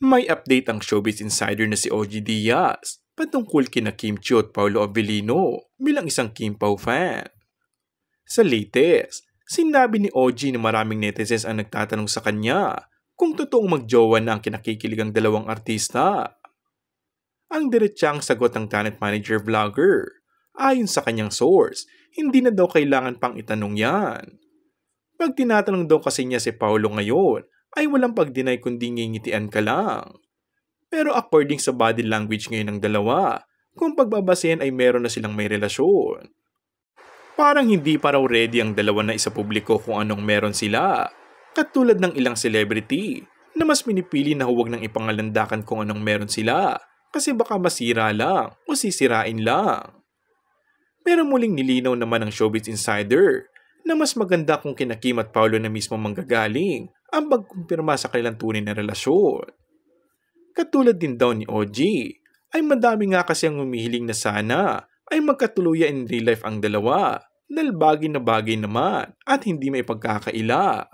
May update ang showbiz insider na si OG Diaz patungkol kina Kim Chiu at Paolo Avellino bilang isang Kim Pao fan. Sa latest, sinabi ni OG na maraming netizens ang nagtatanong sa kanya kung totoong magjowa na ang kinakikiligang dalawang artista. Ang diretsyang sagot ng talent manager vlogger, ayon sa kanyang source, hindi na daw kailangan pang itanong yan. Pag tinatanong daw kasi niya si Paolo ngayon, ay walang pag-deny kundi ngingitian ka lang. Pero according sa body language ngayon ng dalawa, kung pagbabasehan ay meron na silang may relasyon. Parang hindi pa raw ready ang dalawa na isapubliko kung anong meron sila. Katulad ng ilang celebrity na mas pinipili na huwag nang ipangalandakan kung anong meron sila kasi baka masira lang o sisirain lang. Pero muling nilinaw naman ng Showbiz Insider na mas maganda kung kina Kim at Paolo na mismo manggagaling ang pagkumpirma sa kanilang tunay na relasyon. Katulad din daw ni OG, ay madami nga kasi ang humihiling na sana ay magkatuluyan in real life ang dalawa dahil bagay na bagay naman at hindi may pagkakaila.